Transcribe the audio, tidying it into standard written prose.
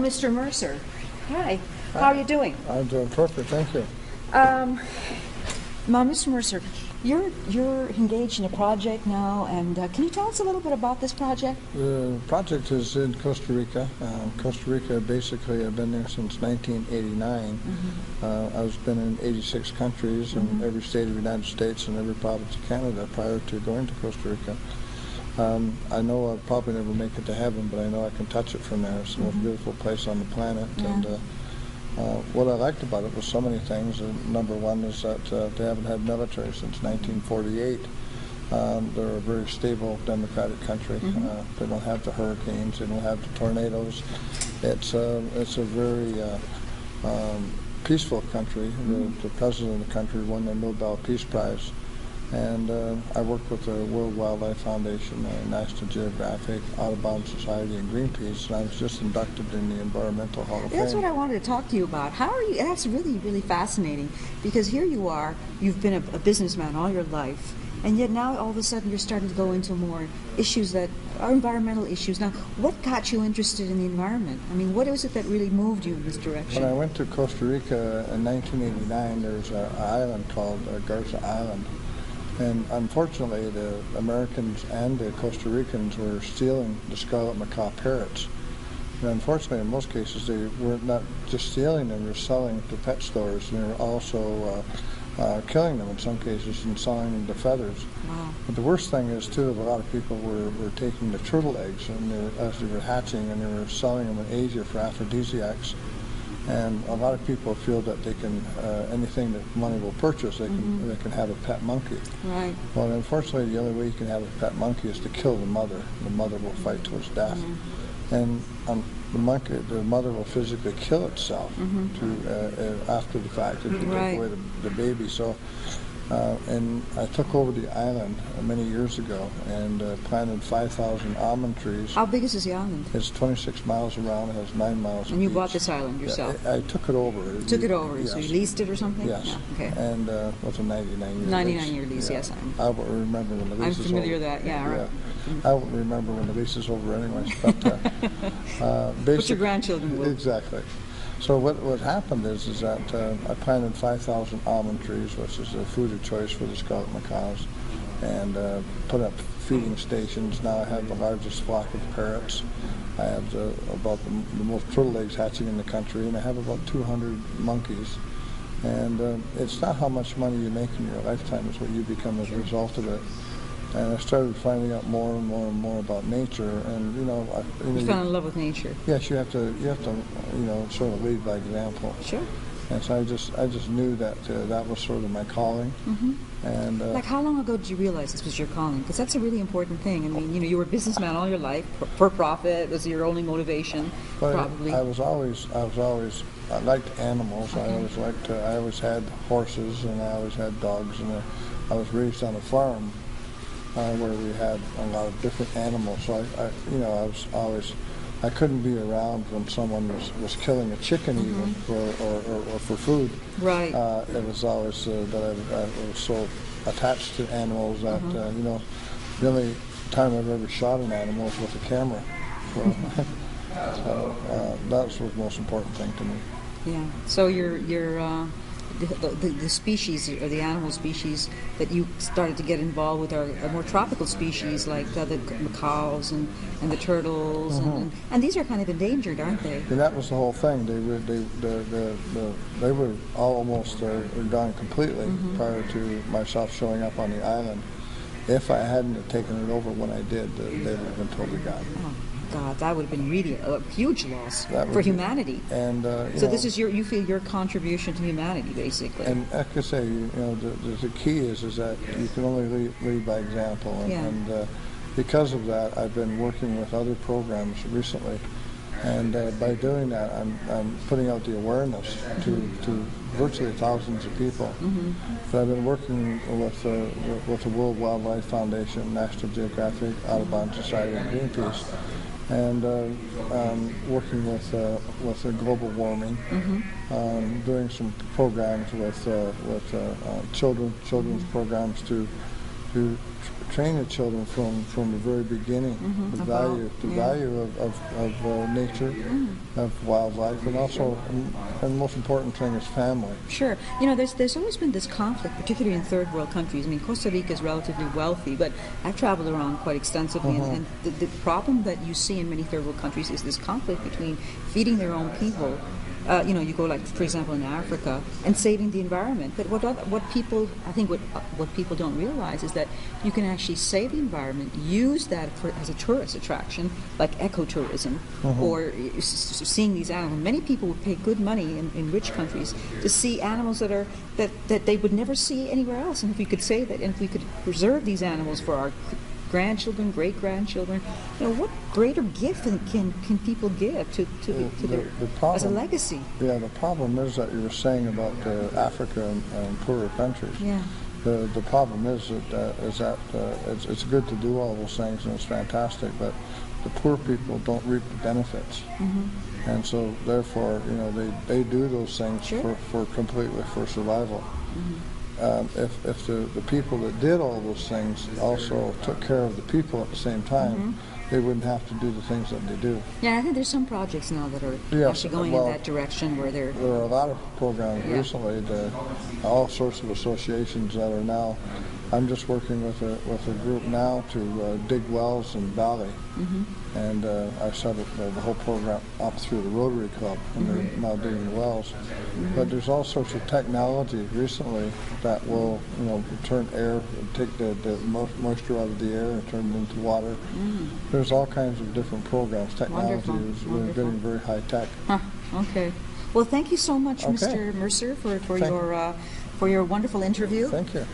Mr. Mercer. Hi. How are you doing? I'm doing perfect, thank you. Now, Mr. Mercer, you're engaged in a project now, and can you tell us a little bit about this project? The project is in Costa Rica. Costa Rica, basically, I've been there since 1989. I've been in 86 countries in every state of the United States and every province of Canada prior to going to Costa Rica. I know I'll probably never make it to heaven, but I know I can touch it from there. It's the most beautiful place on the planet. Yeah. And what I liked about it was so many things. Number one is that they haven't had military since 1948. They're a very stable democratic country. They don't have the hurricanes. They don't have the tornadoes. It's a very peaceful country. The president of the country won the Nobel Peace Prize. And I work with the World Wildlife Foundation, National Geographic, Audubon Society, and Greenpeace, and I was just inducted in the Environmental Hall of Fame. That's what I wanted to talk to you about. How are you? That's really, really fascinating, because here you are, you've been a businessman all your life, and yet now all of a sudden you're starting to go into more issues that are environmental issues. Now, what got you interested in the environment? I mean, what is it that really moved you in this direction? When I went to Costa Rica in 1989, there was an island called Garza Island. And unfortunately, the Americans and the Costa Ricans were stealing the scarlet macaw parrots. And unfortunately, in most cases, they were not just stealing them, they were selling to pet stores, and they were also killing them in some cases and selling them to feathers. Wow. But the worst thing is, too, a lot of people were taking the turtle eggs and as they were hatching, and they were selling them in Asia for aphrodisiacs. And a lot of people feel that they can, anything that money will purchase, they can have a pet monkey. Right. Well, unfortunately, the only way you can have a pet monkey is to kill the mother. The mother will fight to its death. And the mother will physically kill itself after the fact if you take away the baby. So, and I took over the island many years ago and planted 5,000 almond trees. How big is this island? It's 26 miles around. It has 9 miles. And you bought this island yourself? I took it over. Took it over, yes. so you leased it or something? Yes. Yeah, okay. And what's a 99-year lease? 99-year lease, yes. I won't remember when the lease is over. I'm familiar with that, yeah. Right. I won't remember when the lease is over anyways. But But your grandchildren will. Exactly. So what happened is that I planted 5,000 almond trees, which is the food of choice for the scarlet macaws, and put up feeding stations. Now I have the largest flock of parrots. I have about the most turtle eggs hatching in the country, and I have about 200 monkeys. And it's not how much money you make in your lifetime, it's what you become as a result of it. And I started finding out more and more and more about nature, and you fell in love with nature. Yes, you have to, sort of lead by example. Sure. And so I just knew that that was sort of my calling. And like, how long ago did you realize this was your calling? Because that's a really important thing. I mean, you were a businessman all your life. For profit was your only motivation, probably. I liked animals. Okay. I always had horses, and I always had dogs, and I was raised on a farm. Where we had a lot of different animals, so I couldn't be around when someone was killing a chicken even or for food. Right. It was always that I was so attached to animals that the only time I've ever shot an animal was with a camera. So that was the most important thing to me. Yeah. So the species, or the animal species that you started to get involved with, are more tropical species like the macaws and the turtles, and these are kind of endangered, aren't they? And that was the whole thing. They were almost gone completely prior to myself showing up on the island. If I hadn't have taken it over when I did, they would have been totally gone. Oh. God, that would have been really a huge loss for humanity. And so this is you feel your contribution to humanity, basically. And like I say, the key is that you can only lead by example. And because of that, I've been working with other programs recently, and by doing that, I'm putting out the awareness to virtually thousands of people. But I've been working with the World Wildlife Foundation, National Geographic, Audubon Society, and Greenpeace. And working with global warming, doing some programs with children's programs to to train the children from the very beginning, the value of nature, of wildlife, and also, and the most important thing is family. Sure. You know, there's always been this conflict, particularly in third world countries. I mean, Costa Rica is relatively wealthy, but I've traveled around quite extensively, and the problem that you see in many third world countries is this conflict between feeding their own people. You know, you go like, for example, in Africa, and saving the environment. But what people don't realize is that you can actually save the environment, use that as a tourist attraction, like ecotourism, or seeing these animals. Many people would pay good money in rich countries to see animals that they would never see anywhere else. And if we could save it, and if we could preserve these animals for our grandchildren, great-grandchildren, you know, what greater gift can people give to the problem, as a legacy? Yeah, the problem is that you were saying about Africa and poorer countries. Yeah. The problem is that it's good to do all those things, and it's fantastic, but the poor people don't reap the benefits. And so therefore, you know, they do those things for completely for survival. If the people that did all those things also took care of the people at the same time, they wouldn't have to do the things that they do. Yeah, I think there's some projects now that are actually going in that direction where they're... There are a lot of programs recently, all sorts of associations that are now... I'm just working with a group now to dig wells in Bali, and I set the whole program up through the Rotary Club, and they're now digging wells. But there's all sorts of technology recently that will, you know, turn air, take the moisture out of the air and turn it into water. There's all kinds of different programs. Technology is really getting very high tech. Okay. Well, thank you so much, Mr. Mercer, for your wonderful interview. Thank you.